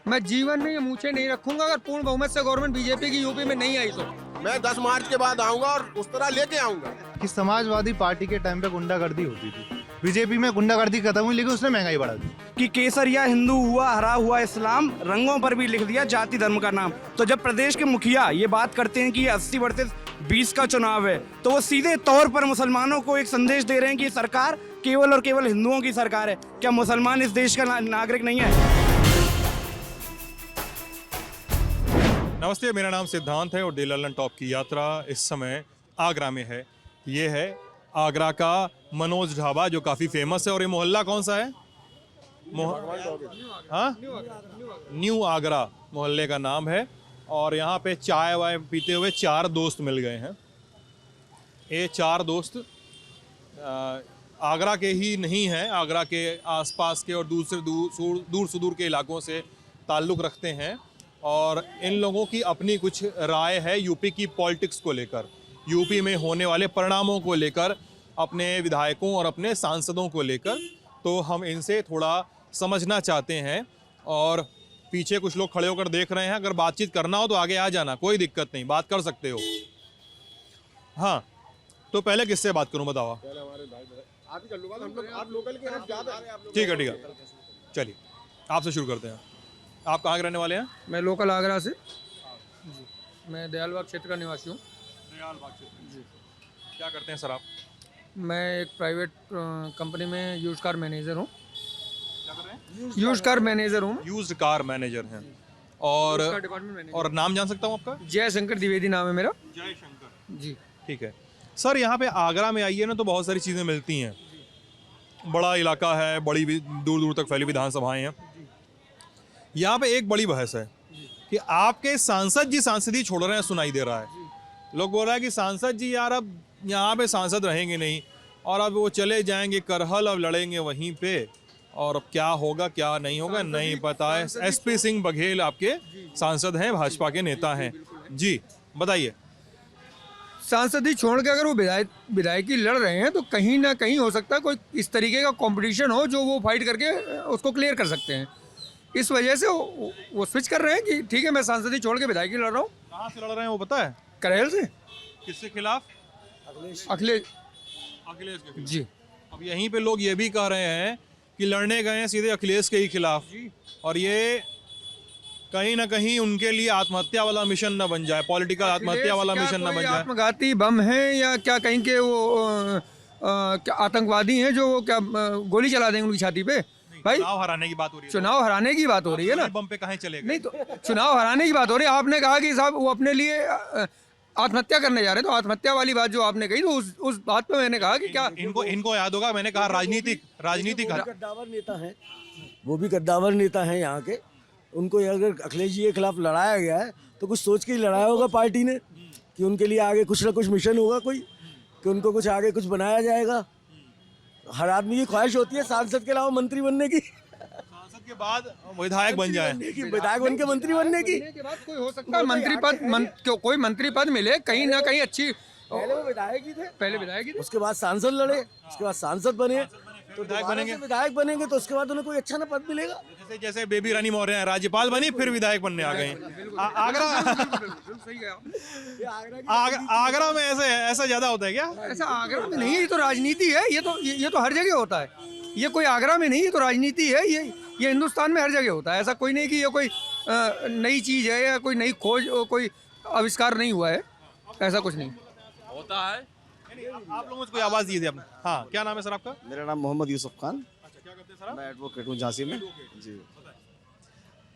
मैं जीवन में ये मूछें नहीं रखूंगा अगर पूर्ण बहुमत से गवर्नमेंट बीजेपी की यूपी में नहीं आई तो। मैं 10 मार्च के बाद आऊंगा और उस तरह लेके आऊंगा कि समाजवादी पार्टी के टाइम पे गुंडागर्दी होती थी, बीजेपी में गुंडागर्दी खत्म हुई लेकिन उसने महंगाई बढ़ा दी। कि केसरिया हिंदू हुआ, हरा हुआ इस्लाम, रंगों पर भी लिख दिया जाति धर्म का नाम। तो जब प्रदेश के मुखिया ये बात करते हैं कि ये 80 वर्सेस 20 का चुनाव है, तो वो सीधे तौर पर मुसलमानों को एक संदेश दे रहे हैं कि सरकार केवल और केवल हिंदुओं की सरकार है। क्या मुसलमान इस देश का नागरिक नहीं है? नमस्ते, मेरा नाम सिद्धांत है और डे ललन टॉप की यात्रा इस समय आगरा में है। ये है आगरा का मनोज ढाबा जो काफ़ी फेमस है। और ये मोहल्ला कौन सा है? हाँ, न्यू आगरा मोहल्ले का नाम है। और यहाँ पे चाय वाय पीते हुए 4 दोस्त मिल गए हैं। ये 4 दोस्त आगरा के ही नहीं हैं, आगरा के आसपास के और दूर सुदूर के इलाकों से ताल्लुक़ रखते हैं। और इन लोगों की अपनी कुछ राय है यूपी की पॉलिटिक्स को लेकर, यूपी में होने वाले परिणामों को लेकर, अपने विधायकों और अपने सांसदों को लेकर। तो हम इनसे थोड़ा समझना चाहते हैं। और पीछे कुछ लोग खड़े होकर देख रहे हैं। अगर बातचीत करना हो तो आगे आ जाना, कोई दिक्कत नहीं, बात कर सकते हो। हाँ, तो पहले किससे बात करूं बताओ? ठीक है, चलिए आपसे शुरू करते हैं। आप कहाँ के रहने वाले हैं? मैं लोकल आगरा से जी, मैं दयालबाग क्षेत्र का निवासी हूँ। दयालबाग क्षेत्र जी। क्या करते हैं सर आप? मैं एक प्राइवेट कंपनी में यूज्ड कार मैनेजर हूँ। क्या कर रहे हैं? यूज्ड कार मैनेजर हूँ। यूज्ड कार मैनेजर हैं। और डिपार्टमेंट मैनेजर। और नाम जान सकता हूँ आपका? जय शंकर द्विवेदी नाम है मेरा। जय शंकर जी, ठीक है सर। यहाँ पे आगरा में आइए ना तो बहुत सारी चीज़ें मिलती हैं। बड़ा इलाका है, बड़ी दूर दूर तक फैली विधानसभाएं हैं। यहाँ पे एक बड़ी बहस है कि आपके सांसद जी सांसदी छोड़ रहे हैं, सुनाई दे रहा है। लोग बोल रहा है कि सांसद जी यार अब यहाँ पे सांसद रहेंगे नहीं और अब वो चले जाएंगे करहल, अब लड़ेंगे वहीं पे। और अब क्या होगा क्या नहीं होगा नहीं पता है। एसपी सिंह बघेल आपके सांसद हैं, भाजपा के नेता हैं जी, बताइए। सांसद ही छोड़ के अगर वो विधायकी लड़ रहे हैं तो कहीं ना कहीं हो सकता है कोई इस तरीके का कंपटीशन हो जो वो फाइट करके उसको क्लियर कर सकते हैं। इस वजह से वो स्विच कर रहे हैं कि ठीक है मैं सांसद ही छोड़ के विधायकी लड़ रहा हूँ। कहाँ से लड़ रहे हैं वो पता है? करेल से। किसके खिलाफ? अखिलेश के खिलाफ जी। अब यहीं पे लोग ये भी कह रहे हैं कि लड़ने गए हैं सीधे अखिलेश के ही खिलाफ। और ये कहीं ना कहीं उनके लिए आत्महत्या वाला मिशन ना बन जाए, पॉलिटिकल आत्महत्या वाला मिशन ना बन जाए। आत्मघाती बम है या क्या कहीं के वो क्या आतंकवादी हैं जो क्या गोली चला देंगे उनकी छाती पे? भाई चुनाव हराने की बात हो रही है। चुनाव हराने की बात हो रही है ना, बम पे कहीं चलेगा? नहीं तो चुनाव हराने की बात हो रही है। आपने कहा कि साहब वो अपने लिए आत्महत्या करने जा रहे हैं, तो आत्महत्या वाली बात जो आपने कही तो उस बात पे मैंने कहा कि क्या इनको याद होगा, मैंने कहा राजनीतिक गद्दावर नेता है, वो भी गद्दावर नेता है यहाँ के। उनको अगर अखिलेश जी के खिलाफ लड़ाया गया है तो कुछ सोच के ही लड़ाया होगा पार्टी ने कि उनके लिए आगे कुछ ना कुछ मिशन होगा कोई, कि उनको कुछ आगे कुछ बनाया जाएगा। हर आदमी की ख्वाहिश होती है सांसद के अलावा मंत्री बनने की, सांसद के बाद विधायक बन जाए, विधायक बन के मंत्री बनने की। बात कोई हो सकता है मंत्री पद कोई मंत्री पद मिले कहीं ना कहीं अच्छी। पहले वो विधायक ही थे, पहले विधायक ही थे, उसके बाद सांसद लड़े, उसके बाद सांसद बने, तो विधायक बनेंगे तो उसके बाद उन्हें कोई अच्छा ना पद मिलेगा। जैसे बेबी रानी मौर्य हैं, राज्यपाल बनी फिर विधायक बनने आ गए। आगरा में ऐसा ज्यादा होता है क्या? ऐसा आगरा में नहीं, ये तो राजनीति है। ये तो हर जगह होता है। ये कोई आगरा में नहीं, ये तो राजनीति है। ये हिंदुस्तान में हर जगह होता है। ऐसा कोई नहीं कि ये कोई नई चीज है या कोई नई खोज, कोई आविष्कार नहीं हुआ है, ऐसा कुछ नहीं होता है। आप लोग मुझको आवाज दीजिए अपने। हाँ, क्या नाम है सर आपका? मेरा नाम मोहम्मद यूसुफ खान। अच्छा, क्या करते हैं सर आप? मैं एडवोकेट हूँ झांसी में जी।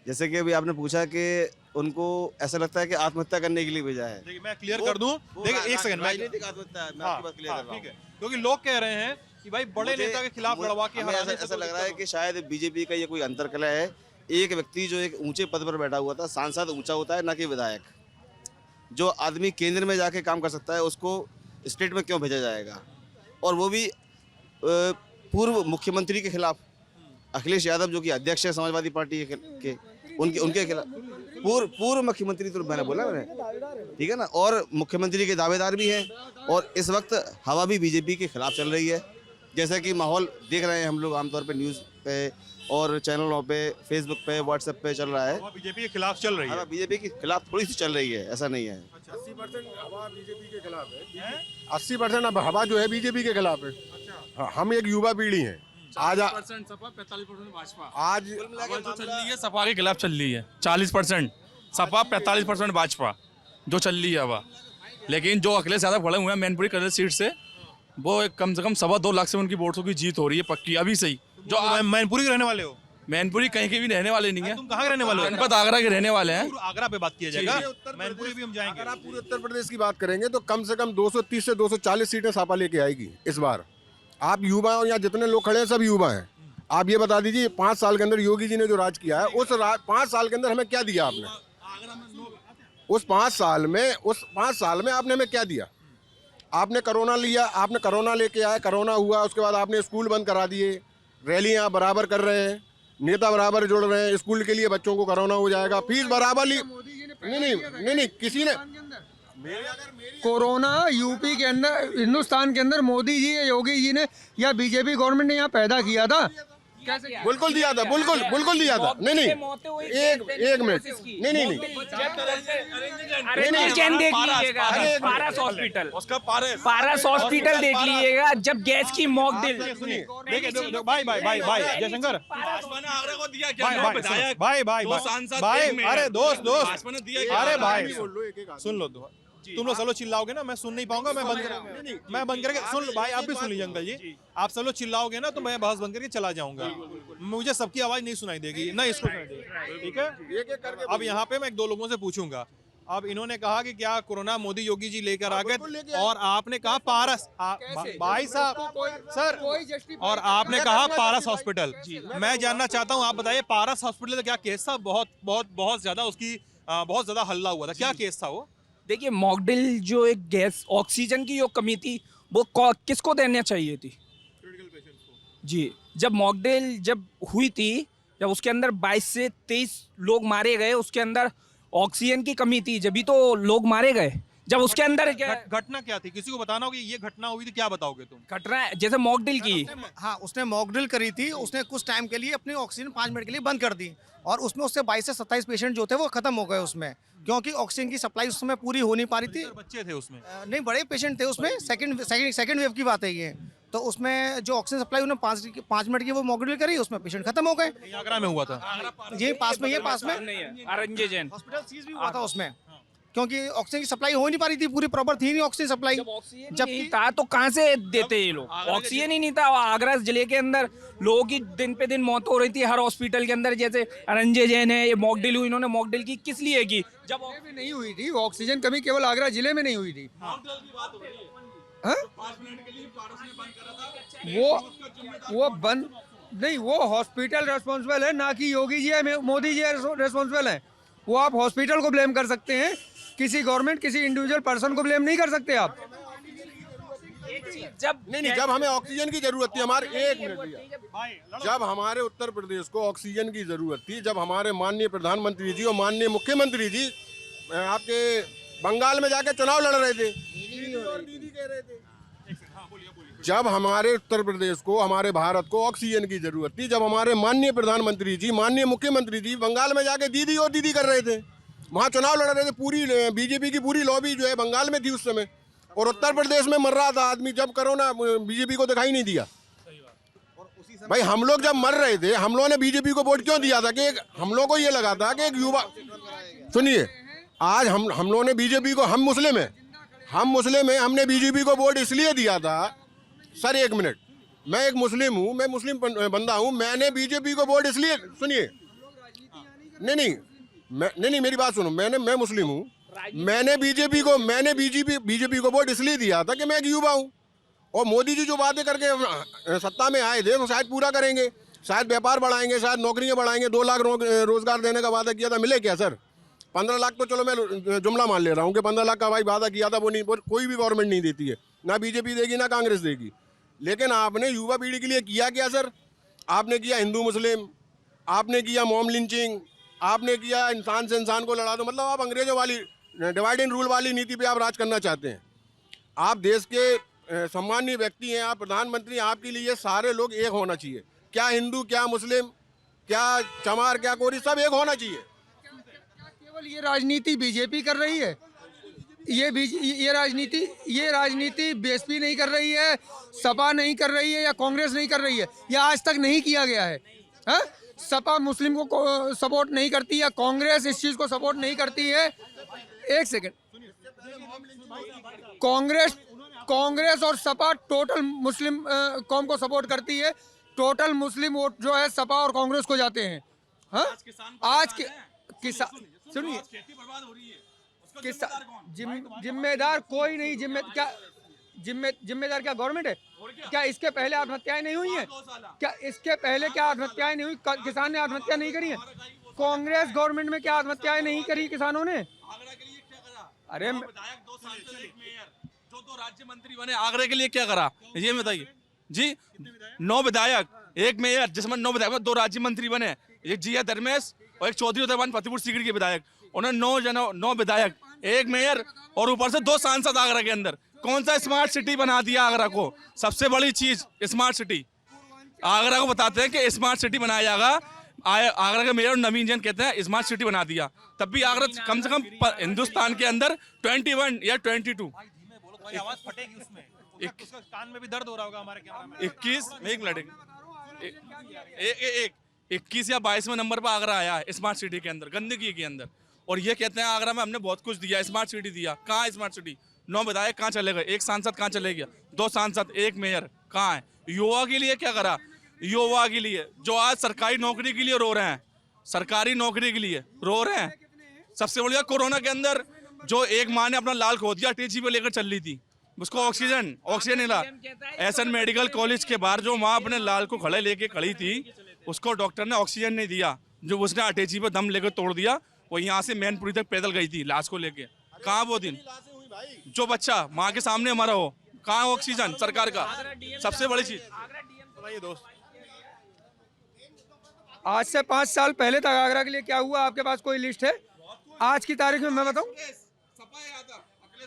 जैसे कि अभी आपने पूछा कि उनको ऐसा लगता है कि आत्महत्या करने के लिए भेजा है। देखिए मैं क्लियर कर दूं, देखिए एक सेकंड, राजनीतिक आत्महत्या है, मैं आपकी बात क्लियर कर रहा हूँ। ठीक है, क्योंकि लोग कह रहे हैं कि भाई बड़े नेता के खिलाफ लड़वा के हराने से ऐसा लग रहा है कि शायद बीजेपी का ये कोई अंतरकलह है। एक व्यक्ति जो एक ऊंचे पद पर बैठा हुआ था, सांसद ऊंचा होता है ना कि विधायक। जो आदमी केंद्र में जाके काम कर सकता है उसको स्टेट में क्यों भेजा जाएगा? और वो भी पूर्व मुख्यमंत्री के खिलाफ। अखिलेश यादव जो कि अध्यक्ष है समाजवादी पार्टी के उनके खिलाफ पूर्व मुख्यमंत्री, तो मैंने बोला मैंने, ठीक है ना, और मुख्यमंत्री के दावेदार भी हैं। और इस वक्त हवा भी बीजेपी के खिलाफ चल रही है। जैसा कि माहौल देख रहे हैं हम लोग आमतौर पे न्यूज़ पे और चैनलों पे, फेसबुक पे, व्हाट्सएप पे चल रहा है। बीजेपी के खिलाफ चल रही है। हवा बीजेपी के खिलाफ थोड़ी सी चल रही है, ऐसा नहीं है। 80% हवा बीजेपी के खिलाफ है। 80% अब हवा जो है बीजेपी के खिलाफ है। हाँ, हम एक युवा पीढ़ी हैं। आज 40% सपा 45% भाजपा। आज हवा जो चल रही है सपा के खिलाफ चल रही है। 40% सपा 45% भाजपा जो चल रही है हवा। लेकिन जो अखिलेश यादव खड़े हुए हैं मैनपुरी कलर सीट से, वो कम से कम 2.25 लाख से उनकी वोटों की जीत हो रही है पक्की अभी से ही। जो मैनपुरी के रहने वाले हो? मैनपुरी कहीं के भी रहने वाले नहीं है। तुम कहाँ के रहने वाले हो? जनपद आगरा के रहने वाले हैं। आगरा पे बात किया जाएगा, मैनपुरी भी हम जाएंगे। अगर आप पूरे उत्तर प्रदेश की बात करेंगे तो कम से कम 230 से 240 सीटें सपा लेके आएगी इस बार। आप युवा हो, यहाँ जितने लोग खड़े हैं सब युवा हैं। आप ये बता दीजिए 5 साल के अंदर योगी जी ने जो राज किया है, उस 5 साल के अंदर हमें क्या दिया आपने? उस 5 साल में आपने हमें क्या दिया? आपने कोरोना लिया, आपने कोरोना लेके आए, कोरोना हुआ, उसके बाद आपने स्कूल बंद करा दिए, रैलियां बराबर कर रहे हैं, नेता बराबर जोड़ रहे हैं, स्कूल के लिए बच्चों को कोरोना हो जाएगा, फीस बराबर ली। नहीं किसी ने कोरोना यूपी के अंदर, हिंदुस्तान के अंदर मोदी जी या योगी जी ने या बीजेपी गवर्नमेंट ने यहाँ पैदा किया था। बिल्कुल दिया था, बिल्कुल दिया था। नहीं एक मिनट, नहीं अरेंज जैन देख लीजिएगा, पारस हॉस्पिटल, उसका पारस हॉस्पिटल देख लीजिएगा, जब गैस की मॉकड्रिल। देखिए भाई जयशंकर भाई, अरे दोस्त अरे भाई सुन लो। तुम लोग चलो चिल्लाओगे ना, मैं सुन नहीं पाऊंगा। मैं बंद करके सुन लो भाई। आप भी सुन लीजिए अंकल जी, आप सब लोग चिल्लाओगे ना तो मैं बहस बंद करके चला जाऊंगा। मुझे सबकी आवाज नहीं सुनाई देगी, ना इसको सुनाई देगी, ठीक है। अब यहाँ पे मैं 1-2 लोगों से पूछूंगा। अब इन्होंने कहा कि क्या कोरोना मोदी योगी जी लेकर आ गए, और आपने कहा पारस भाई साहब सर, और आपने कहा पारस हॉस्पिटल। मैं जानना चाहता हूँ, आप बताइए पारस हॉस्पिटल का क्या केस था? बहुत ज्यादा उसकी बहुत ज्यादा हल्ला हुआ था, क्या केस था वो? देखिए मॉकड्रिल जो एक गैस ऑक्सीजन की जो कमी थी वो किसको देना चाहिए थी जी? जब मॉकड्रिल जब हुई थी, जब उसके अंदर 22 से 23 लोग मारे गए, उसके अंदर ऑक्सीजन की कमी थी, जब भी तो लोग मारे गए। जब उसके अंदर घटना क्या थी? किसी को बताना होगी ये घटना हुई थी, क्या बताओगे तुम? घटना जैसे मॉकड्रिल की, हाँ उसने मॉकड्रिल करी थी, उसने कुछ टाइम के लिए अपनी ऑक्सीजन 5 मिनट के लिए बंद कर दी, और उसमें उससे 22 से 27 पेशेंट जो थे वो खत्म हो गए उसमें, क्योंकि ऑक्सीजन की सप्लाई उस समय पूरी हो नहीं पा रही थी। बच्चे थे उसमें? नहीं, बड़े पेशेंट थे उसमें। सेकंड वेव की बात है ये। तो उसमें जो ऑक्सीजन सप्लाई उन्होंने 5 मिनट की वो मॉकड्रिल करी, उसमें पेशेंट खत्म हो गए। आगरा में हुआ था, ये पास में अरेंज जैन हॉस्पिटल सीज भी हुआ था उसमें, क्योंकि ऑक्सीजन की सप्लाई हो नहीं पा रही थी, पूरी प्रॉपर थी नहीं ऑक्सीजन सप्लाई। जब था तो कहाँ से देते ये लोग? ऑक्सीजन ही नहीं था। आगरा जिले के अंदर लोगों की दिन पे दिन मौत हो रही थी हर हॉस्पिटल के अंदर। जैसे अरंजे जैन है, ये मॉकड्रिल हुई, इन्होंने मॉकड्रिल की किस लिए की? जब भी नहीं हुई थी ऑक्सीजन कमी, केवल आगरा जिले में नहीं हुई थी। वो बंद नहीं, वो हॉस्पिटल रेस्पॉन्सिबल है, ना कि योगी जी है, मोदी जी रेस्पॉन्सिबल है। वो आप हॉस्पिटल को ब्लेम कर सकते हैं, किसी गवर्नमेंट, किसी इंडिविजुअल पर्सन को ब्लेम नहीं कर सकते आप। जब हमें ऑक्सीजन की जरूरत थी, हमारे 1 मिनट भैया, जब हमारे उत्तर प्रदेश को ऑक्सीजन की जरूरत थी, जब हमारे माननीय प्रधानमंत्री जी और माननीय मुख्यमंत्री जी आपके बंगाल में जाके चुनाव लड़ रहे थे, दीदी कह रहे थे, जब हमारे उत्तर प्रदेश को, हमारे भारत को ऑक्सीजन की जरूरत थी, जब हमारे माननीय प्रधानमंत्री जी, माननीय मुख्यमंत्री जी बंगाल में जाके दीदी और दीदी कर रहे थे, वहाँ चुनाव लड़ रहे थे, पूरी बीजेपी की पूरी लॉबी जो है बंगाल में थी उस समय, और उत्तर प्रदेश में मर रहा था आदमी, जब कोरोना बीजेपी को दिखाई नहीं दिया। भाई हम लोग जब मर रहे थे, हम लोगों ने बीजेपी को वोट क्यों दिया था? कि हम लोगों को ये लगा था कि एक युवा, सुनिए, आज हम लोगों ने बीजेपी को, हम मुस्लिम हैं, हमने बीजेपी को वोट इसलिए दिया था। सर 1 मिनट, मैं एक मुस्लिम हूँ, मैं मुस्लिम बंदा हूँ, मैंने बीजेपी को वोट इसलिए, सुनिए, नहीं मेरी बात सुनो, मैं मुस्लिम हूँ, मैंने बीजेपी को वोट इसलिए दिया था कि मैं एक युवा हूँ, और मोदी जी जो बातें करके सत्ता में आए थे वो शायद पूरा करेंगे, शायद व्यापार बढ़ाएंगे, शायद नौकरियां बढ़ाएंगे, 2 लाख रोजगार देने का वादा किया था, मिले क्या सर? 15 लाख तो चलो मैं जुमला मान ले रहा हूँ कि 15 लाख का भाई वादा किया था, वो नहीं, कोई भी गवर्नमेंट नहीं देती है, ना बीजेपी देगी ना कांग्रेस देगी। लेकिन आपने युवा पीढ़ी के लिए किया क्या सर? आपने किया हिंदू मुस्लिम, आपने किया मॉम लिंचिंग, आपने किया इंसान से इंसान को लड़ा दो। मतलब आप अंग्रेजों वाली डिवाइड एंड रूल वाली नीति पे आप राज करना चाहते हैं। आप देश के सम्मानीय व्यक्ति हैं, आप प्रधानमंत्री, आपके लिए सारे लोग एक होना चाहिए, क्या हिंदू क्या मुस्लिम क्या चमार क्या कोरी, सब एक होना चाहिए। केवल ये राजनीति बीजेपी कर रही है? ये राजनीति बीएसपी नहीं कर रही है, सपा नहीं कर रही है, या कांग्रेस नहीं कर रही है, या आज तक नहीं किया गया है? हाँ? सपा मुस्लिम को सपोर्ट नहीं करती, या कांग्रेस इस चीज को सपोर्ट नहीं करती है? एक सेकंड, कांग्रेस और सपा टोटल मुस्लिम कौम को सपोर्ट करती है। टोटल मुस्लिम वोट जो है सपा और कांग्रेस को जाते हैं। हाँ? आज के किसान, सुनिए, जिम्मेदार कोई नहीं, जिम्मेदार क्या गवर्नमेंट है? क्या इसके पहले आत्महत्याएं नहीं हुई हैं? क्या इसके पहले क्या आत्महत्याएं नहीं हुई? किसान ने आत्महत्या नहीं करी है? कांग्रेस गवर्नमेंट में क्या आत्महत्याएं नहीं करी किसानों ने? अरे जो 2 राज्य मंत्री बने, आगरा के लिए क्या करा ये बताइए जी। 9 विधायक, 1 मेयर, जिसमें 9 विधायक 2 राज्य मंत्री बने, एक जिया धर्मेश और एक चौधरी उदयवान फतेहपुर सीकरी के विधायक। उन्होंने 9 विधायक, 1 मेयर और ऊपर से 2 सांसद आगरा के अंदर। कौन सा स्मार्ट सिटी बना दिया आगरा को? सबसे बड़ी चीज स्मार्ट सिटी। आगरा को बताते हैं कि स्मार्ट सिटी बनाया जाएगा। आगरा के मेयर नवीन जैन कहते हैं स्मार्ट सिटी बना दिया, तब भी आगरा कम से कम हिंदुस्तान के अंदर 21 या 22 आवाज फटेगी उसमें, उसका कान में भी दर्द हो रहा होगा हमारे कैमरा में। 21 या 22वें नंबर पर आगरा आया है स्मार्ट सिटी के अंदर, गंदगी के अंदर। और ये कहते हैं आगरा में हमने बहुत कुछ दिया, स्मार्ट सिटी दिया। कहाँ है स्मार्ट सिटी? 9 विधायक कहाँ चले गए? 1 सांसद कहाँ चले गया? 2 सांसद, 1 मेयर कहाँ है? युवा के लिए क्या करा? युवा के लिए जो आज सरकारी नौकरी के लिए रो रहे हैं, सरकारी नौकरी के लिए रो रहे हैं। सबसे बढ़िया कोरोना के अंदर जो एक माँ ने अपना लाल खो दिया, टीजी पे लेकर चल रही थी, उसको ऑक्सीजन मिला। एसएन मेडिकल कॉलेज के बाहर जो माँ अपने लाल को खड़े लेके खड़ी थी, उसको डॉक्टर ने ऑक्सीजन नहीं दिया, जो उसने अटैची पे दम लेकर तोड़ दिया। वो यहाँ से मैनपुरी तक पैदल गई थी लाश को लेके। कहाँ वो दिन जो बच्चा माँ के सामने मरा हो? कहाँ ऑक्सीजन सरकार का? सबसे बड़ी चीज दोस्त, आज से 5 साल पहले तक आगरा के लिए क्या हुआ? आपके पास कोई लिस्ट है आज की तारीख में? मैं बताऊं, अखिलेश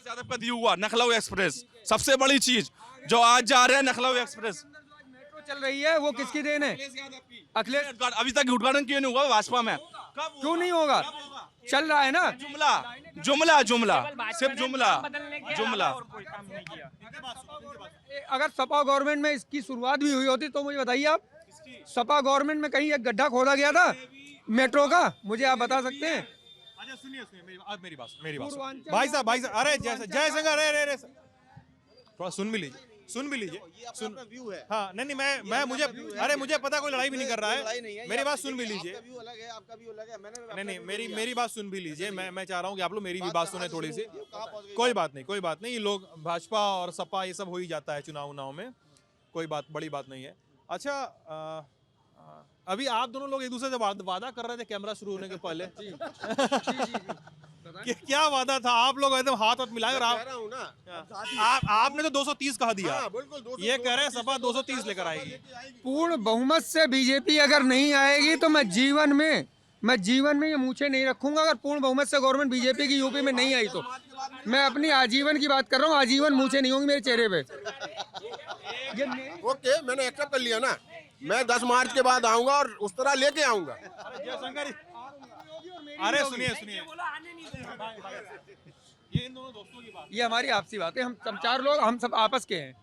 यादव का दिया हुआ नखलऊ एक्सप्रेस, सबसे बड़ी चीज जो आज जा रहे हैं नखलऊ एक्सप्रेस। मेट्रो चल रही है, वो किसकी देन है? अखिलेश। अभी तक उद्घाटन क्यों नहीं हुआ भाजपा में? क्यों नहीं होगा? चल रहा है ना। जुमला सिर्फ जुमला। अगर सपा गवर्नमेंट में इसकी शुरुआत भी हुई होती तो मुझे बताइए आप, सपा गवर्नमेंट में कहीं एक गड्ढा खोदा गया था मेट्रो का? मुझे आप बता सकते हैं? अच्छा सुनिए मेरी बात भाई साहब अरे जय संघ, अरे थोड़ा सुन भी लीजिए। व्यू है। हाँ नहीं मुझे पता कोई लड़ाई भी नहीं कर रहा है। मेरी बात सुन भी लीजिए। नहीं मेरी बात सुन भी लीजिए। मैं चाह रहा हूँ कि आप लोग मेरी भी बात सुने थोड़ी सी। कोई बात नहीं, ये लोग भाजपा और सपा ये सब हो ही जाता है चुनाव में, कोई बड़ी बात नहीं है। अच्छा अभी आप दोनों लोग एक दूसरे से वादा कर रहे थे कैमरा शुरू होने के पहले। क्या वादा था? आप लोग एकदम हाथ मिलाए और आपने तो 230 कहा दिया। ये कह रहे हैं सपा 230 लेकर आएगी। पूर्ण बहुमत से बीजेपी अगर नहीं आएगी तो मैं जीवन में ये मूछें नहीं रखूंगा। अगर पूर्ण बहुमत से गवर्नमेंट बीजेपी की यूपी में नहीं आई तो मैं अपनी आजीवन की बात कर रहा हूँ, आजीवन मूछें नहीं होंगी मेरे चेहरे पे। ओके, मैंने एक्सेप्ट कर लिया ना। मैं 10 मार्च के बाद आऊंगा और उस तरह लेके आऊंगा। अरे सुनिए ये इन दोनों दोस्तों की बात, ये हमारी आपसी बात है। हम सब 4 लोग, हम सब आपस के हैं।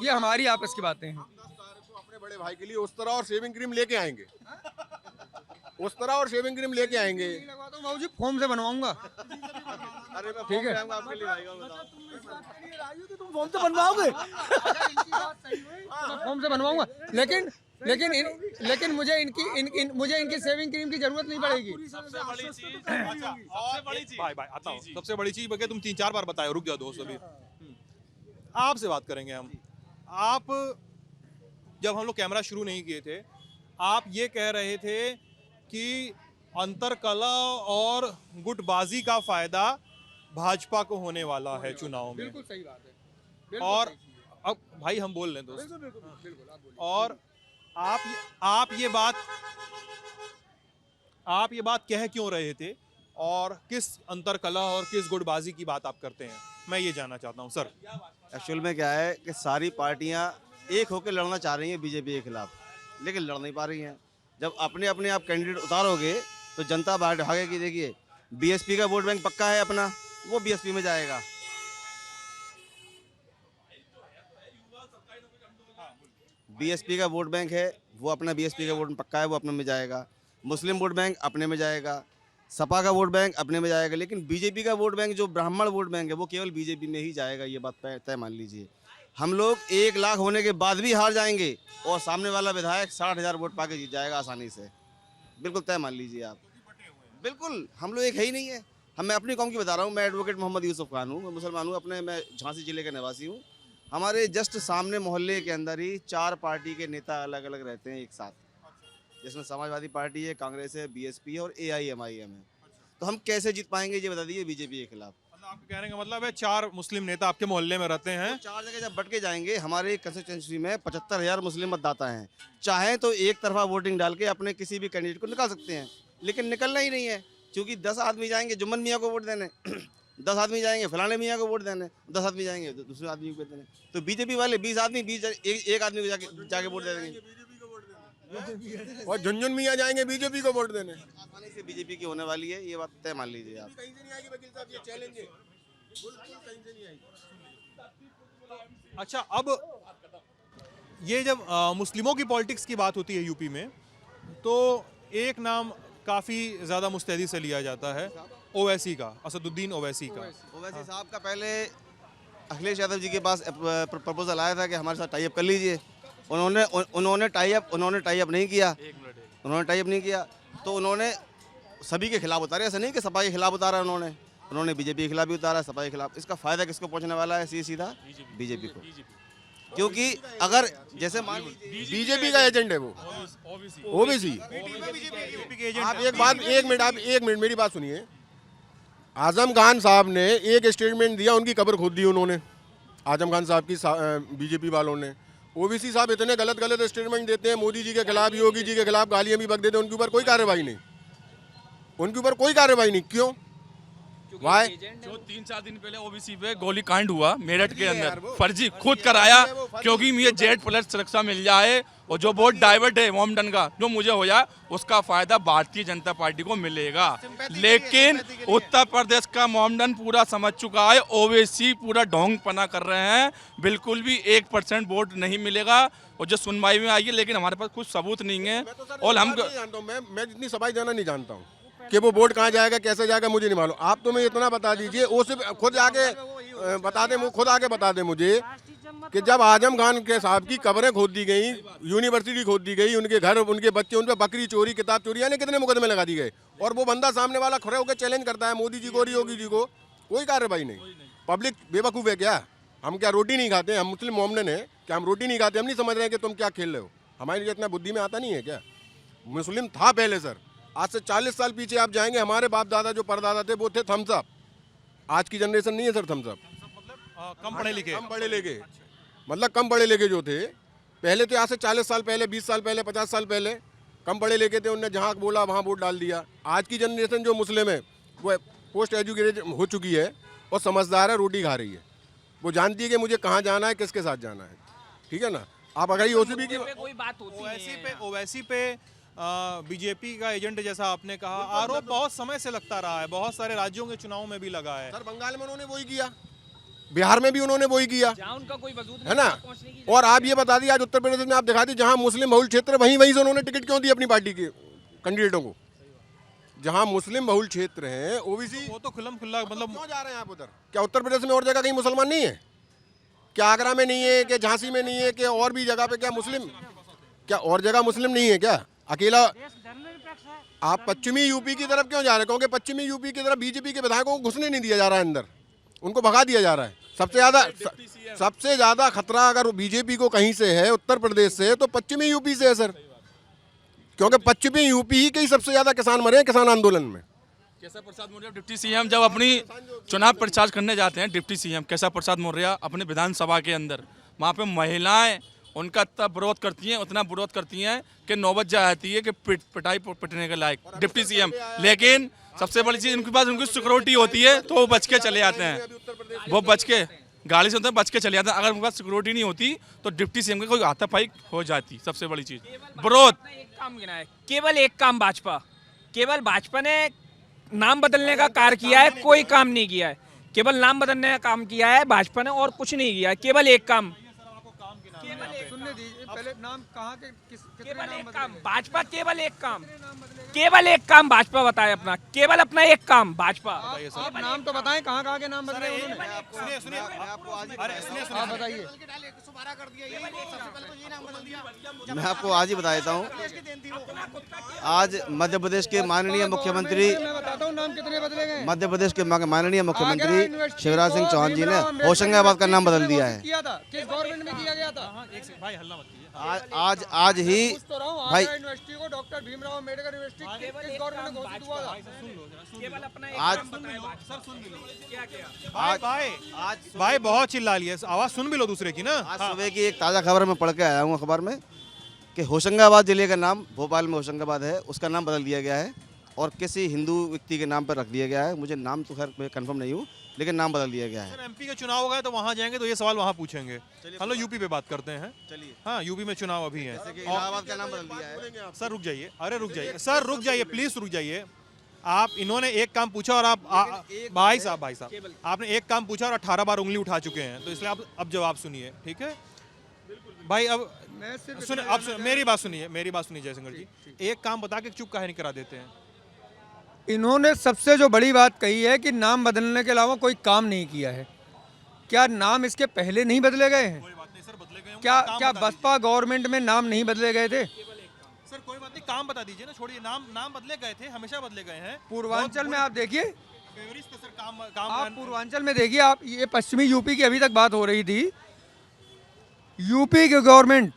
ये हमारी आपस की बातें हैं। अपने बड़े भाई के लिए उस तरह और शेविंग क्रीम लेके आएंगे। बाबू जी फॉर्म से बनवाऊंगा। अरे ठीक है, आपके लिए भाई तुम फॉर्म से बनवाओगे? फॉर्म से बनवाऊंगा, लेकिन मुझे इनकी सेविंग क्रीम की जरूरत नहीं पड़ेगी। सबसे बड़ी चीज भाई आता हूँ। सबसे बड़ी चीज बल्कि तुम 3-4 बार बताए। रुक जाओ दोस्त, अभी आपसे बात करेंगे हम। आप जब हम लोग कैमरा शुरू नहीं किए थे, आप ये कह रहे थे कि अंतरकला और गुटबाजी का फायदा भाजपा को होने वाला है चुनाव में। बिल्कुल सही बात है। और अब भाई हम बोल रहे हैं दोस्त, और आप ये बात कह क्यों रहे थे और किस अंतरकला और किस गुटबाजी की बात आप करते हैं, मैं ये जानना चाहता हूँ सर। एक्चुअल में क्या है कि सारी पार्टियां एक होकर लड़ना चाह रही हैं बीजेपी के खिलाफ, लेकिन लड़ नहीं पा रही हैं। जब अपने अपने आप कैंडिडेट उतारोगे तो जनता बाहर भागेगी। देखिए बीएसपी का वोट बैंक पक्का है अपना, वो बीएसपी में जाएगा। बीएसपी का वोट बैंक है, वो अपना बीएसपी का वोट पक्का है, वो अपने में जाएगा। मुस्लिम वोट बैंक अपने में जाएगा, सपा का वोट बैंक अपने में जाएगा। लेकिन बीजेपी का वोट बैंक जो ब्राह्मण वोट बैंक है वो केवल बीजेपी में ही जाएगा, ये बात तय मान लीजिए। हम लोग 1 लाख होने के बाद भी हार जाएंगे और सामने वाला विधायक 60,000 वोट पाके जीत जाएगा आसानी से, बिल्कुल तय मान लीजिए आप। बिल्कुल हम लोग एक है ही नहीं है। मैं अपनी कौम की बता रहा हूँ, मैं एडवोकेट मोहम्मद यूसुफ खान हूँ, मैं मुसलमान हूँ, मैं झांसी जिले का निवासी हूँ। हमारे जस्ट सामने मोहल्ले के अंदर ही 4 पार्टी के नेता अलग अलग रहते हैं एक साथ, जिसमें समाजवादी पार्टी है, कांग्रेस है, बीएसपी है और AIMIM है। तो हम कैसे जीत पाएंगे ये बता दीजिए बीजेपी के खिलाफ। आपके कहने का मतलब है 4 मुस्लिम नेता आपके मोहल्ले में रहते हैं। 4 जगह जब बट के जाएंगे, हमारे कंस्टिट्यूंसी में 75,000 मुस्लिम मतदाता हैं। चाहें तो एक तरफा वोटिंग डाल के अपने किसी भी कैंडिडेट को निकाल सकते हैं, लेकिन निकलना ही नहीं है, क्योंकि 10 आदमी जाएंगे जुम्मन मियाँ को वोट देने, 10 आदमी जाएंगे फलाने मियाँ को वोट देने, 10 आदमी जाएंगे दूसरे आदमी को देने। तो बीजेपी वाले 20 आदमी एक आदमी को जाके वोट दे देंगे और झुनझुन मियाँ जाएंगे बीजेपी को वोट देने। आसानी से बीजेपी की होने वाली है, ये बात तय मान लीजिए आप। कहीं से नहीं आएगी वकील साहब, ये चैलेंज है, बिल्कुल कहीं से नहीं आएगी। अच्छा, अब ये जब मुस्लिमों की पॉलिटिक्स की बात होती है यूपी में, तो एक नाम काफ़ी ज़्यादा मुस्तैदी से लिया जाता है, ओवैसी का, असदुद्दीन ओवैसी का। ओवैसी साहब का पहले अखिलेश यादव जी के पास प्रपोजल आया था कि हमारे साथ टाई अप कर लीजिए। उन्होंने टाई अप नहीं किया, तो उन्होंने सभी के खिलाफ उतारे। ऐसा नहीं कि सपा के खिलाफ उतारा उन्होंने बीजेपी के खिलाफ भी उतारा, सपा के खिलाफ। इसका फायदा किसको पहुंचने वाला है? सीधा बीजेपी को, क्योंकि अगर जैसे मान बीजेपी का एजेंट है वो, ओबीसी। आप एक मिनट मेरी बात सुनिए। आजम खान साहब ने एक स्टेटमेंट दिया, उनकी कब्र खोद दी उन्होंने, आजम खान साहब की बीजेपी वालों ने। ओबीसी साहब इतने गलत स्टेटमेंट देते हैं, मोदी जी के खिलाफ, योगी जी के खिलाफ गालियां भी बक देते हैं, उनके ऊपर कोई कार्रवाई नहीं। क्यों? वाई? जो 3-4 दिन पहले ओबीसी पे गोली कांड हुआ मेरठ के अंदर, फर्जी खुद कराया, क्योंकि मुझे Z+ सुरक्षा मिल जाए और जो वोट डाइवर्ट है मोमडन का जो मुझे हो जाए, उसका फायदा भारतीय जनता पार्टी को मिलेगा। लेकिन उत्तर प्रदेश का मोमडन पूरा समझ चुका है, ओवैसी पूरा ढोंग पना कर रहे हैं, बिल्कुल भी 1% वोट नहीं मिलेगा। और जो सुनवाई में आई है, लेकिन हमारे पास कुछ सबूत नहीं है। और हम मैं जितनी सफाई देना नहीं जानता हूँ कि वो वोट कहाँ जाएगा, कैसे जाएगा, मुझे नहीं मालूम। आप तो मैं इतना बता दीजिए, वो सिर्फ खुद आके बता दे मुझे कि जब आजम खान के साहब की कब्रें खोद दी गई, यूनिवर्सिटी खोद दी गई, उनके घर, उनके बच्चे, उन पर बकरी चोरी, किताब चोरी, यानी कितने मुकदमे लगा दिए गए, और वो बंदा सामने वाला खड़े होकर चैलेंज करता है मोदी जी को और योगी जी को, कोई कार्रवाई नहीं। पब्लिक बेवकूफ़ है क्या? हम क्या रोटी नहीं खाते? हम मुस्लिम मोमडन है क्या? हम रोटी नहीं खाते? हम नहीं समझ रहे हैं कि तुम क्या खेल रहे हो? हमारी इतना बुद्धि में आता नहीं है क्या? मुस्लिम था पहले सर, आज से 40 साल पीछे आप जाएंगे, हमारे बाप दादा जो परदादा थे वो थे थम्स अप। आज की जनरेशन नहीं है सर थम्स अप। कम पढ़े लिखे मतलब कम पढ़े लिखे जो थे पहले, तो आज से 40 साल पहले, 20 साल पहले, 50 साल पहले कम पढ़े लिखे थे, उनने जहाँ बोला वहाँ वोट डाल दिया। आज की जनरेशन जो मुस्लिम है वो पोस्ट एजुकेटेड हो चुकी है और समझदार है, रोटी खा रही है, वो जानती है कि मुझे कहाँ जाना है, किसके साथ जाना है, ठीक है ना। आप अगर ओसीबी की कोई बात होती है, ओवैसी पे बीजेपी का एजेंट जैसा आपने कहा, आरोप बहुत समय से लगता रहा है, बहुत सारे राज्यों के चुनाव में भी लगा है। सर बंगाल में उन्होंने वही किया, बिहार में भी उन्होंने वही किया, जहाँ उनका कोई वजूद है ना। और आप ये बता दिए, आज उत्तर प्रदेश में आप दिखा दी जहाँ मुस्लिम बहुल क्षेत्र, वहीं से उन्होंने टिकट क्यों दी अपनी पार्टी के कैंडिडेटों को? जहाँ मुस्लिम बहुल क्षेत्र हैं, ओबीसी, वो तो खुल्लम खुल्ला, मतलब क्यों जा रहे हैं आप उधर? क्या उत्तर प्रदेश में और जगह कहीं मुसलमान नहीं है क्या? आगरा में नहीं है, कि झांसी में नहीं है, कि और भी जगह पे क्या मुस्लिम, क्या और जगह मुस्लिम नहीं है क्या? अकेला आप पश्चिमी यूपी की तरफ क्यों जा रहे हैं? क्योंकि पश्चिमी यूपी की तरफ बीजेपी के विधायकों को घुसने नहीं दिया जा रहा है अंदर, उनको भगा दिया जा रहा है। सबसे ज्यादा खतरा अगर बीजेपी को कहीं से है, उत्तर प्रदेश से, तो पश्चिमी यूपी से है सर, क्योंकि पश्चिमी यूपी ही के ही सबसे ज्यादा किसान मरे हैं किसान आंदोलन में। केशव प्रसाद मौर्य डिप्टी सीएम जब अपनी चुनाव प्रचार करने जाते हैं, डिप्टी सीएम केशव प्रसाद मौर्य अपने विधानसभा के अंदर, वहाँ पे महिलाएं उनका इतना विरोध करती हैं, उतना विरोध करती हैं कि नौबत जाती है कि पिटाई पिटने के लायक डिप्टी सीएम। लेकिन सबसे बड़ी चीज़ उनके पास उनकी सिक्योरिटी होती है, तो वो बच के चले जाते हैं, वो बच के गाड़ी से उधर बच के चले जाते। अगर उनके पास सिक्योरिटी नहीं होती तो डिप्टी सीएम की कोई हाथापाई हो जाती। सबसे बड़ी चीज़ विरोध। एक काम गिना है, केवल एक काम भाजपा, केवल भाजपा ने नाम बदलने का कार्य किया है, कोई काम नहीं किया है। केवल नाम बदलने का काम किया है भाजपा ने और कुछ नहीं किया है। केवल एक काम, सुनने दीजिए पहले, नाम कहाँ के कितने केवल नाम एक बदले? काम भाजपा, केवल एक काम, केवल एक काम भाजपा बताए अपना, केवल अपना एक काम भाजपा। आप नाम तो बताएं, कहाँ कहाँ के नाम बदले उन्होंने? सुनिए सुनिए आप बताइए। मैं आपको आज ही बता देता हूँ। आज मध्य प्रदेश के माननीय मुख्यमंत्री, मैं बताता हूँ नाम कितने बदले गए। मध्य प्रदेश के माननीय आगरा मुख्यमंत्री यूनिवर्सिटी शिवराज सिंह को चौहान जी ने भीमराव अम्बेडकर होशंगाबाद का नाम बदल यूनिवर्सिटी दिया में है। किया था, किस गवर्नमेंट में किया गया था? भाई हल्ला मत कीजिए। आज ही पूछ तो रहा हूँ, भाई आगरा यूनिवर्सिटी को डॉक्टर भीमराव अम्बेडकर यूनिवर्सिटी किस गवर्नमेंट ने घोषित हुआ था? केवल अपना एक आज काम बताए भाजपा। क्या क्या भाई बहुत चिल्ला लिया, आवाज सुन भी लो दूसरे की ना। आज सुबह की एक ताज़ा खबर मैं पढ़ के आया हूँ अखबार में कि होशंगाबाद जिले का नाम, भोपाल में होशंगाबाद है, उसका नाम बदल दिया गया है और किसी हिंदू व्यक्ति के नाम पर रख दिया गया है। मुझे नाम तो खैर मैं कंफर्म नहीं हूँ, लेकिन नाम बदल दिया गया है। सर एमपी का चुनाव होगा तो वहाँ जाएंगे तो ये सवाल वहाँ पूछेंगे। हम लोग यूपी पे बात करते हैं। चलिए, हाँ यूपी में चुनाव अभी है। इलाहाबाद का नाम बदल दिया है। सर रुक जाइए, अरे रुक जाइए सर, रुक जाइए प्लीज रुक जाइए। आप इन्होंने एक काम पूछा और आप भाई साहब आपने एक काम पूछा और 18 बार उंगली उठा चुके हैं, तो इसलिए आप अब जवाब सुनिए, ठीक है भाई। अब मैं सिर्फ सुन, आप सुन, मेरी बात सुनिए जयशंकर जी। एक काम बता के चुप काहे नहीं करा देते हैं? इन्होंने सबसे जो बड़ी बात कही है कि नाम बदलने के अलावा कोई काम नहीं किया है। क्या नाम इसके पहले नहीं बदले गए हैं? कोई बात नहीं सर, बदले गए होंगे, क्या काम क्या बता दीजिए। बसपा गवर्नमेंट में नाम नहीं बदले गए थे? सर कोई बात नहीं, काम बता दीजिए ना, छोड़िए नाम बदले गए थे, हमेशा बदले गए हैं। पूर्वांचल में आप देखिए, फेवरिस्ट पे सर काम आप पूर्वांचल में देखिए, आप ये पश्चिमी यूपी की अभी तक बात हो रही थी। यूपी की गवर्नमेंट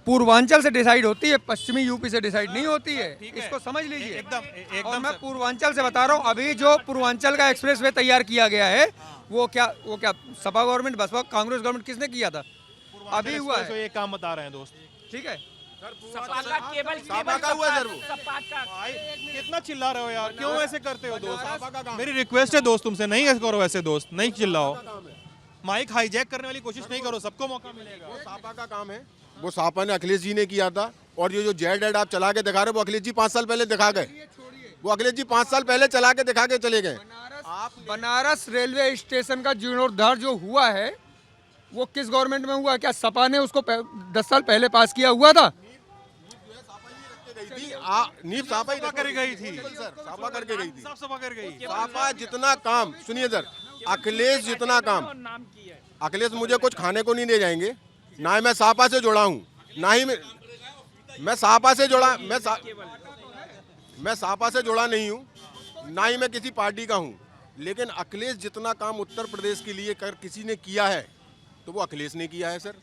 पूर्वांचल से डिसाइड होती है, पश्चिमी यूपी से डिसाइड नहीं होती है। ठीक है। इसको समझ लीजिए। एकदम और मैं सर। पूर्वांचल से बता रहा हूँ, अभी जो पूर्वांचल का एक्सप्रेस वे तैयार किया गया है, वो क्या सपा गवर्नमेंट, बसपा, कांग्रेस गवर्नमेंट किसने किया था? अभी हुआ है, ये काम बता रहे हैं दोस्त। ठीक है। सपा का केवल सपा का हुआ सर वो। सपा का भाई कितना चिल्ला रहे हो यार, क्यों ऐसे करते हो दोस्त? मेरी रिक्वेस्ट है दोस्त तुमसे, नहीं ऐसे करो, ऐसे दोस्त नहीं चिल्लाओ, माइक हाईजैक करने वाली कोशिश नहीं करो, सबको मौका मिलेगा। वो सापा का काम है, वो सापा ने अखिलेश जी ने किया था। और ये जो जेड एड आप चला के दिखा रहे हो, वो अखिलेश जी 5 साल पहले दिखा गए। वो अखिलेश जी 5 साल पहले चला के दिखा के चले गए। बनारस रेलवे स्टेशन का जीर्णोद्धार जो हुआ है, वो किस गवर्नमेंट में हुआ? क्या सपा ने उसको 10 साल पहले पास किया हुआ था? नींव सापा ही कर गई थी सर, सापा करके गई थी। साफ सफा कर गई। सापा जितना काम, सुनिए सर, अखिलेश जितना काम, नाम की है। अखिलेश मुझे कुछ खाने को नहीं दे जाएंगे, ना ही मैं सापा से जुड़ा हूँ, ना ही मैं सापा से जुड़ा, मैं सापा से जुड़ा नहीं हूँ, ना ही मैं किसी पार्टी का हूँ। लेकिन अखिलेश जितना काम उत्तर प्रदेश के लिए किसी ने किया है, तो वो अखिलेश ने किया है सर।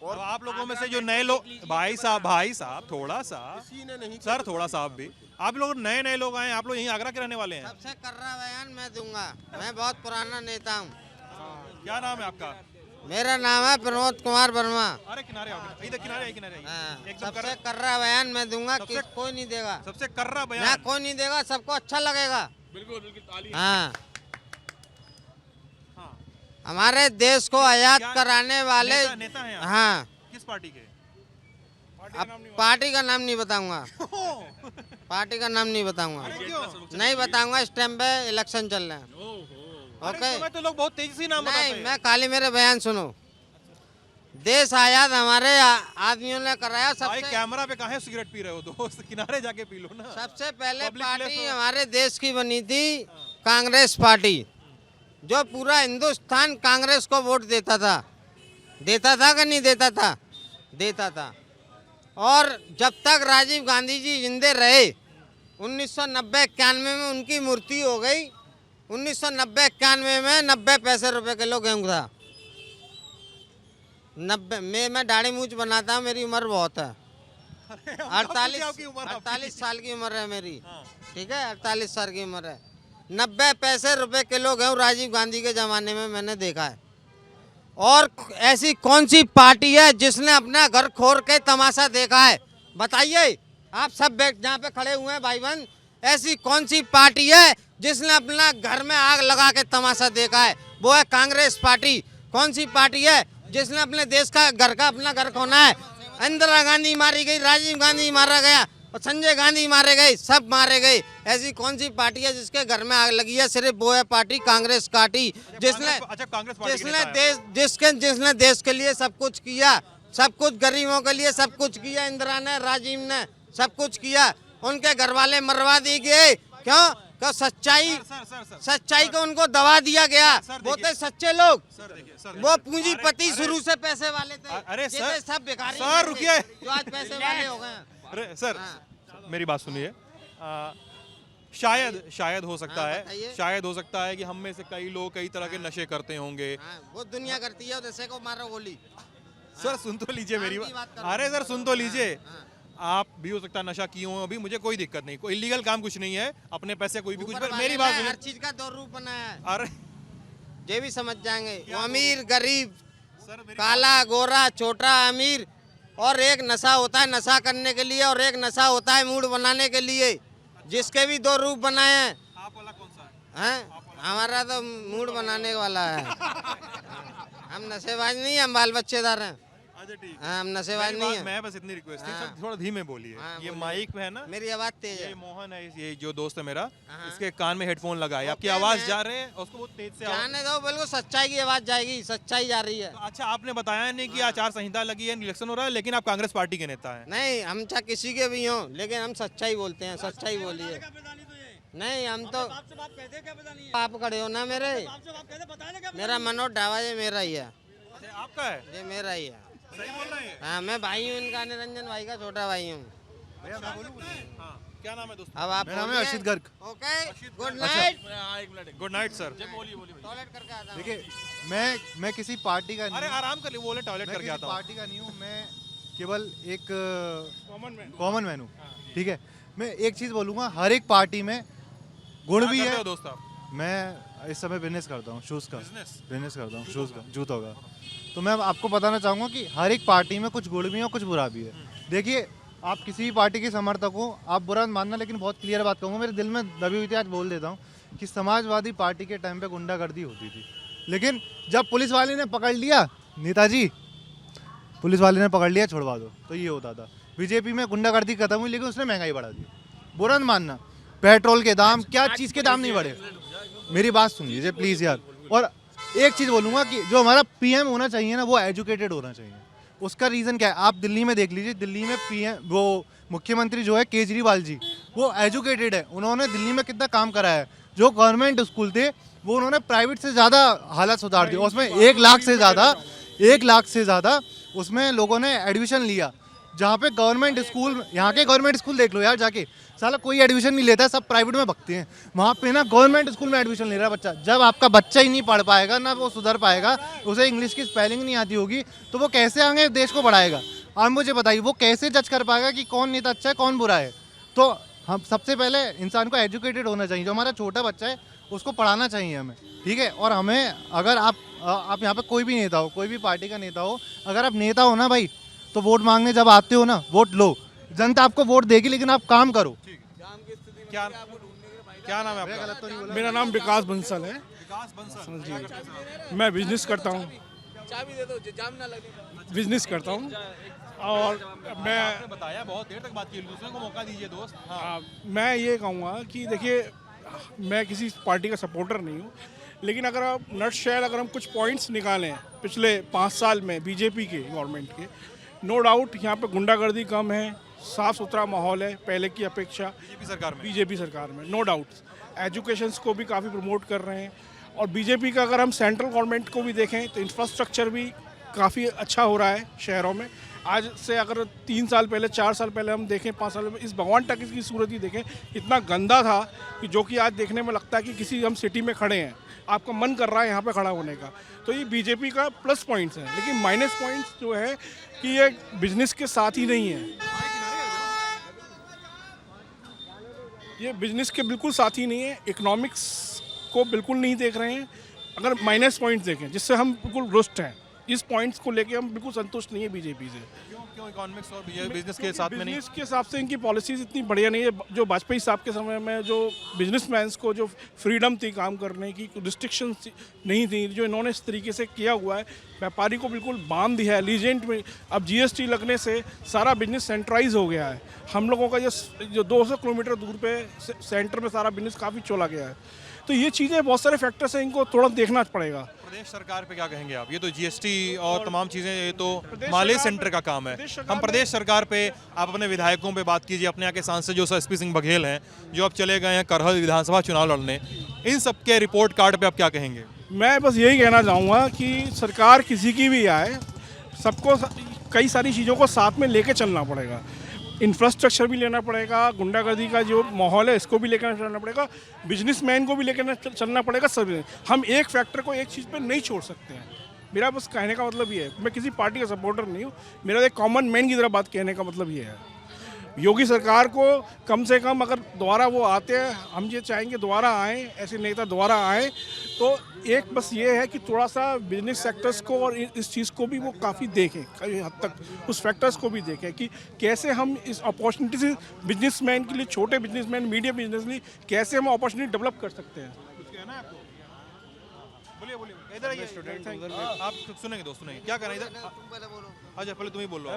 और आप लोगों में से जो नए लोग, भाई साहब थोड़ा सा किसी ने नहीं सर, थोड़ा सा आप भी, आप लोग नए लोग आए, आप लोग यहीं आगरा के रहने वाले हैं। सबसे कर्रा बयान मैं दूंगा, मैं बहुत पुराना नेता हूँ। क्या नाम है आपका? मेरा नाम है प्रमोद कुमार वर्मा। अरे किनारे आओ, इधर किनारे आइए, किनारे आइए। हाँ, एकदम सबसे कर्रा बयान मैं दूंगा, सबसे- कोई नहीं देगा, सबसे कर्रा ना बयान। कोई नहीं देगा, सबको अच्छा लगेगा। हाँ, हाँ। हमारे देश को आजाद क्या- कराने वाले, नेता हैं आप? हाँ, किस पार्टी के? अब पार्टी का नाम नहीं बताऊंगा, पार्टी का नाम नहीं बताऊंगा, क्यों? नहीं बताऊंगा। इस टाइम पे इलेक्शन चल रहे हैं। अरे इस समय तो लोग बहुत तेजी से नाम बताते नहीं, हैं। मैं खाली मेरे बयान सुनो। देश आजाद हमारे आदमियों ने कराया। भाई सबसे कैमरा पे काहे सिगरेट पी रहे हो दोस्त, किनारे जाके पी लो ना। सबसे पहले Public पार्टी place हो। हमारे देश की बनी थी कांग्रेस पार्टी, जो पूरा हिंदुस्तान कांग्रेस को वोट देता था कि नहीं देता था? देता था। और जब तक राजीव गांधी जी जिंदे रहे, 1990-91 में उनकी मृत्यु हो गई। 1990-91 में 90 पैसे रुपए किलो गेहूँ था। 90 में मैं दाढ़ी मूछ बनाता हूँ, मेरी उम्र बहुत है। 48 साल की उम्र है मेरी, ठीक है, 48 साल की उम्र है। 90 पैसे रुपए किलो गेहूँ राजीव गांधी के ज़माने में मैंने देखा है। और ऐसी कौन सी पार्टी है जिसने अपना घर खोर के तमाशा देखा है? बताइए। आप सब जहाँ पे खड़े हुए हैं भाई बहन, ऐसी कौन सी पार्टी है जिसने अपना घर में आग लगा के तमाशा देखा है? वो है कांग्रेस पार्टी। कौन सी पार्टी है जिसने अपने देश का घर का अपना घर खोना है? इंदिरा गांधी मारी गई, राजीव गांधी मारा गया और संजय गांधी मारे गए, सब मारे गए। ऐसी कौन सी पार्टी है जिसके घर में आग लगी है? सिर्फ वो है पार्टी कांग्रेस पार्टी, जिसने जिसने देश के लिए सब कुछ किया, सब कुछ गरीबों के लिए सब कुछ किया। इंदिरा ने, राजीव ने सब कुछ किया। उनके घर वाले मरवा दिए गए। क्यों? क्यों? सच्चाई को उनको दबा दिया गया। वो थे सच्चे लोग, वो पूंजीपति शुरू से पैसे वाले थे। अरे ये सर, थे सब भिखारी सर, थे, रुकिए। जो आज पैसे वाले हो गए हैं। अरे सर, हाँ। मेरी बात सुनिए। शायद हो सकता हाँ, है, बताइए। शायद हो सकता है कि हम में से कई लोग कई तरह के नशे करते होंगे। हाँ, वो दुनिया करती है, नशे को मारो गोली। सर सुन तो लीजिए मेरी शांति बात बात। करो। अरे सर सुन तो लीजिए, हाँ। आप भी हो सकता है नशा किए हो, अभी मुझे कोई दिक्कत नहीं, कोई इलीगल काम कुछ नहीं है, अपने पैसे कोई भी कुछ। ऊपर मेरी वाले बात ने सुनिए। हर चीज का दो रूप बनाया है, अरे ये भी समझ जाएंगे। वो अमीर, गरीब, सर मेरी काला, गोरा, छोटा, अमीर। और एक नशा होता है नशा करने के लिए, और एक नशा होता है मूड बनाने के लिए, जिसके भी दो रूप बनाए हैं। आप वाला कौन सा है? हैं? हमारा तो मूड बनाने वाला है। हम नशेबाज नहीं, हम बाल बच्चेदार हैं। अच्छा ठीक। हाँ, हम नशेबाज नहीं हैं। मैं बस इतनी रिक्वेस्ट थी, हाँ। सर थोड़ा धीमे बोलिए। हाँ, ये बोलिए। माइक पे है ना, मेरी आवाज तेज ये है। मोहन है, ये जो दोस्त है मेरा, हाँ। इसके कान में हेडफोन लगा है, आपकी ओके, आवाज मैं- जा रहे हैं, उसको बहुत तेज से आवाज। जाने दो, बिल्कुल सच्चाई की आवाज जाएगी, सच्चाई जा रही है। तो अच्छा, आपने बताया नहीं कि आचार संहिता लगी है, इलेक्शन हो रहा है, लेकिन आप कांग्रेस पार्टी के नेता हैं। नहीं, हम चाहे किसी के भी हों, लेकिन हम सच्चाई बोलते हैं। सच्चाई बोलिए। नहीं, हम तो आप खड़े हो ना मेरे। मेरा मनोज ढाबा ये मेरा ही है, अच्छा, आपका है? ये मेरा ही है। सही बोल रहे हैं? हाँ, मैं भाई हूँ इनका, निरंजन भाई का छोटा भाई हूँ। भैया मैं बोलूं? हाँ, क्या नाम है दोस्त? अब आप मेरा नाम है बोलिए। Arshit Garg. Okay, good night. Good night sir. Toilet करके आता हूँ। देखिए मैं किसी पार्टी का नहीं अरे हूँ, आराम कर लिए, बोले टॉयलेट मैं करके किसी आता हूँ। पार्टी का नहीं हूँ, मैं केवल एक कॉमन मैन हूँ। ठीक है, मैं एक चीज़ बोलूँगा, हर एक पार्टी में गुण क्या भी करते है। हो दोस्त आप? मैं इस समय बिजनेस करता हूँ, शूज़ का बिजनेस? बिजनेस करता हूँ, शूज़ का, जूतों का। तो मैं आपको बताना चाहूँगा कि हर एक पार्टी में कुछ गुण भी है और कुछ बुरा भी है। देखिए, आप किसी भी पार्टी के समर्थक हो, आप बुरा मत मानना, लेकिन बहुत क्लियर बात कहूँगा, मेरे दिल में दबी हुई थी, आज बोल देता हूँ कि समाजवादी पार्टी के टाइम पे गुंडागर्दी होती थी, लेकिन जब पुलिस वाले ने पकड़ लिया, नेताजी पुलिस वाले ने पकड़ लिया, छुड़वा दो, तो ये होता था। बीजेपी में गुंडागर्दी खत्म हुई, लेकिन उसने महंगाई बढ़ा दी। बुरा मत मानना, पेट्रोल के दाम, क्या चीज़ के दाम नहीं बढ़े। मेरी बात सुन लीजिए प्लीज़ यार। और एक चीज़ बोलूँगा कि जो हमारा पीएम होना चाहिए ना, वो एजुकेटेड होना चाहिए। उसका रीज़न क्या है, आप दिल्ली में देख लीजिए, दिल्ली में पीएम वो मुख्यमंत्री जो है केजरीवाल जी, वो एजुकेटेड है। उन्होंने दिल्ली में कितना काम करा है। जो गवर्नमेंट स्कूल थे वो उन्होंने प्राइवेट से ज़्यादा हालत सुधार दी। उसमें 1 लाख से ज़्यादा उसमें लोगों ने एडमिशन लिया। जहाँ पे गवर्नमेंट स्कूल, यहाँ के गवर्नमेंट स्कूल देख लो यार जाके, साला कोई एडमिशन नहीं लेता है, सब प्राइवेट में भगते हैं। वहाँ पे ना गवर्नमेंट स्कूल में एडमिशन ले रहा है बच्चा। जब आपका बच्चा ही नहीं पढ़ पाएगा ना, वो सुधर पाएगा, उसे इंग्लिश की स्पेलिंग नहीं आती होगी, तो वो कैसे आगे देश को बढ़ाएगा? आप मुझे बताइए, वो कैसे जज कर पाएगा कि कौन नेता अच्छा है कौन बुरा है? तो हम सबसे पहले इंसान को एजुकेटेड होना चाहिए। जो हमारा छोटा बच्चा है उसको पढ़ाना चाहिए हमें, ठीक है। और हमें, अगर आप यहाँ पे कोई भी नेता हो, कोई भी पार्टी का नेता हो, अगर आप नेता हो ना भाई, तो वोट मांगने जब आते हो ना, वोट लो। जनता आपको वोट देगी, लेकिन आप काम करो। क्या नाम है आपका? गलत तो नहीं बोला? मेरा नाम विकास बंसल है विकास बंसल जी। मैं बिजनेस करता हूँ, बिजनेस करता हूँ। और मैं आपने बताया, बहुत देर तक बात की, दूसरे को मौका दीजिए दोस्त। हाँ। मैं ये कहूँगा कि देखिए, मैं किसी पार्टी का सपोर्टर नहीं हूँ, लेकिन अगर आप नटशेल अगर हम कुछ पॉइंट्स निकालें पिछले 5 साल में बीजेपी के गवर्नमेंट के, नो डाउट यहाँ पे गुंडागर्दी कम है, साफ़ सुथरा माहौल है पहले की अपेक्षा बीजेपी सरकार में, नो डाउट। एजुकेशंस को भी काफ़ी प्रमोट कर रहे हैं। और बीजेपी का अगर हम सेंट्रल गवर्नमेंट को भी देखें तो इंफ्रास्ट्रक्चर भी काफ़ी अच्छा हो रहा है शहरों में। आज से अगर 3 साल पहले, 4 साल पहले हम देखें, 5 साल में, इस भगवान टॉकीज की सूरत ही देखें, इतना गंदा था कि जो कि आज देखने में लगता है कि किसी हम सिटी में खड़े हैं, आपका मन कर रहा है यहाँ पे खड़ा होने का। तो ये बीजेपी का प्लस पॉइंट्स हैं, लेकिन माइनस पॉइंट्स जो है कि ये बिजनेस के साथ ही नहीं है, ये बिजनेस के बिल्कुल साथ ही नहीं है, इकोनॉमिक्स को बिल्कुल नहीं देख रहे हैं। अगर माइनस पॉइंट्स देखें जिससे हम बिल्कुल रुष्ट हैं, इस पॉइंट्स को लेके हम बिल्कुल संतुष्ट नहीं है बीजेपी से। क्यों इकोनॉमिक्स और बिजनेस के साथ में नहीं? बिजनेस के हिसाब से इनकी पॉलिसीज इतनी बढ़िया नहीं है। जो वाजपेयी साहब के समय में जो बिजनेसमैन्स को जो फ्रीडम थी काम करने की, रिस्ट्रिक्शन नहीं थी, जो इन्होंने इस तरीके से किया हुआ है, व्यापारी को बिल्कुल बांध दिया है लीजेंट में। अब जीएसटी लगने से सारा बिजनेस सेंट्रलाइज हो गया है। हम लोगों का जो 200 किलोमीटर दूर पे सेंटर में सारा बिजनेस काफ़ी चला गया है। तो ये चीज़ें बहुत सारे फैक्टर्स हैं, इनको थोड़ा देखना पड़ेगा। प्रदेश सरकार पे क्या कहेंगे आप? ये तो जीएसटी और तमाम चीज़ें, ये तो माले सेंटर का काम है। हम प्रदेश सरकार पे, आप अपने विधायकों पे बात कीजिए, अपने यहाँ के सांसद जो एसपी सिंह बघेल हैं, जो अब चले गए हैं करहल विधानसभा चुनाव लड़ने, इन सब के रिपोर्ट कार्ड पे आप क्या कहेंगे? मैं बस यही कहना चाहूँगा कि सरकार किसी की भी आए, सबको कई सारी चीज़ों को साथ में लेके चलना पड़ेगा। इंफ्रास्ट्रक्चर भी लेना पड़ेगा, गुंडागर्दी का जो माहौल है इसको भी लेकर चलना पड़ेगा, बिजनेसमैन को भी लेकर चलना पड़ेगा। सब हम एक फैक्टर को एक चीज़ पे नहीं छोड़ सकते हैं। मेरा बस कहने का मतलब ये है, मैं किसी पार्टी का सपोर्टर नहीं हूँ, मेरा एक कॉमन मैन की तरह बात कहने का मतलब ये है। योगी सरकार को कम से कम अगर दोबारा वो आते हैं, हम ये चाहेंगे दोबारा आएँ, ऐसे नेता दोबारा आएँ, तो एक बस ये है कि थोड़ा सा बिजनेस सेक्टर्स को और इस चीज़ को भी वो काफ़ी देखें, कई हद तक उस फैक्टर्स को भी देखें कि कैसे हम इस अपॉर्चुनिटी से बिजनेसमैन के लिए, छोटे बिजनेसमैन, मीडियम बिजनेस के लिए कैसे हम अपॉर्चुनिटी डेवलप कर सकते हैं। बोलिए इधर आइए स्टूडेंट, आप सुनेंगे दोस्त, सुनेंगे क्या करना इधर। अच्छा पहले तुम ही बोल लो।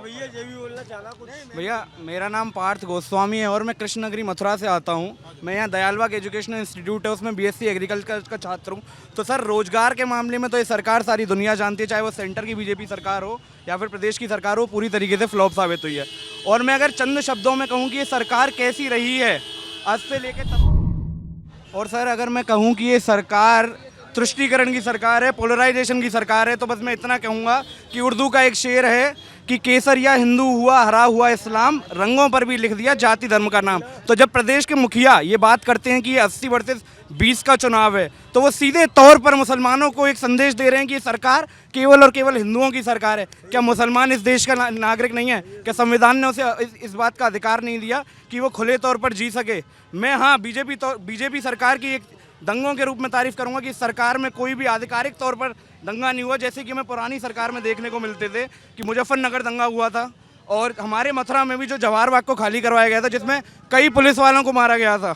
भैया मेरा नाम पार्थ गोस्वामी है और मैं कृष्ण नगरी मथुरा से आता हूँ। मैं यहाँ दयालबाग एजुकेशनल इंस्टीट्यूट है, उसमें बीएससी एग्रीकल्चर का छात्र हूँ। तो सर रोजगार के मामले में तो ये सरकार सारी दुनिया जानती है, चाहे वो सेंटर की बीजेपी सरकार हो या फिर प्रदेश की सरकार हो, पूरी तरीके से फ्लॉप साबित हुई है। और मैं अगर चंद शब्दों में कहूँ कि ये सरकार कैसी रही है आज से लेके तब, और सर अगर मैं कहूँ कि ये सरकार तुष्टीकरण की सरकार है, पोलराइजेशन की सरकार है, तो बस मैं इतना कहूँगा कि उर्दू का एक शेर है कि केसरिया हिंदू हुआ हरा हुआ इस्लाम, रंगों पर भी लिख दिया जाति धर्म का नाम। तो जब प्रदेश के मुखिया ये बात करते हैं कि ये 80 वर्सेस 20 का चुनाव है, तो वो सीधे तौर पर मुसलमानों को एक संदेश दे रहे हैं कि ये सरकार केवल और केवल हिंदुओं की सरकार है। क्या मुसलमान इस देश का नागरिक नहीं है? क्या संविधान ने उसे इस बात का अधिकार नहीं दिया कि वो खुले तौर पर जी सके? मैं हाँ बीजेपी सरकार की एक दंगों के रूप में तारीफ करूंगा कि इस सरकार में कोई भी आधिकारिक तौर पर दंगा नहीं हुआ, जैसे कि हमें पुरानी सरकार में देखने को मिलते थे कि मुजफ्फरनगर दंगा हुआ था, और हमारे मथुरा में भी जो जवाहर बाग को खाली करवाया गया था, जिसमें कई पुलिस वालों को मारा गया था,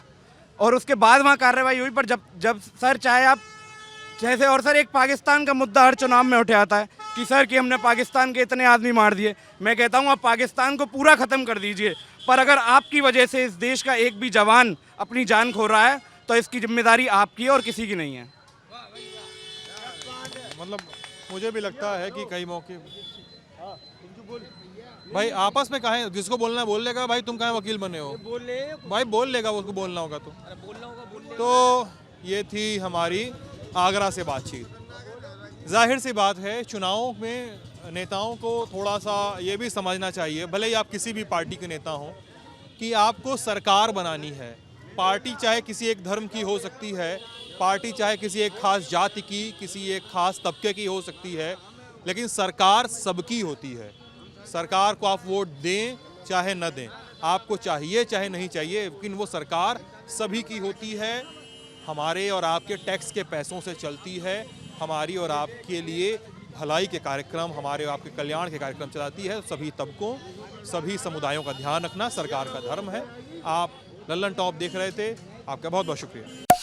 और उसके बाद वहाँ कार्रवाई हुई। पर जब सर चाहे आप जैसे, और सर एक पाकिस्तान का मुद्दा हर चुनाव में उठे आता है कि सर कि हमने पाकिस्तान के इतने आदमी मार दिए। मैं कहता हूँ आप पाकिस्तान को पूरा ख़त्म कर दीजिए, पर अगर आपकी वजह से इस देश का एक भी जवान अपनी जान खो रहा है तो इसकी जिम्मेदारी आपकी और किसी की नहीं है। मतलब मुझे भी लगता है कि कई मौके भाई आपस में कहें, जिसको बोलना है बोल लेगा। भाई तुम कहाँ वकील बने हो, भाई बोल लेगा, उसको बोलना होगा तो ये थी हमारी आगरा से बातचीत। जाहिर सी बात है चुनाव में नेताओं को थोड़ा सा ये भी समझना चाहिए, भले ही आप किसी भी पार्टी के नेता हों, कि आपको सरकार बनानी है। पार्टी चाहे किसी एक धर्म की हो सकती है, पार्टी चाहे किसी एक खास जाति की, किसी एक खास तबके की हो सकती है, लेकिन सरकार सबकी होती है। सरकार को आप वोट दें चाहे न दें, आपको चाहिए चाहे नहीं चाहिए, लेकिन वो सरकार सभी की होती है। हमारे और आपके टैक्स के पैसों से चलती है, हमारी और आपके लिए भलाई के कार्यक्रम, हमारे और आपके कल्याण के कार्यक्रम चलाती है। सभी तबकों, सभी समुदायों का ध्यान रखना सरकार का धर्म है। आप लल्लन टॉप देख रहे थे, आपका बहुत बहुत शुक्रिया।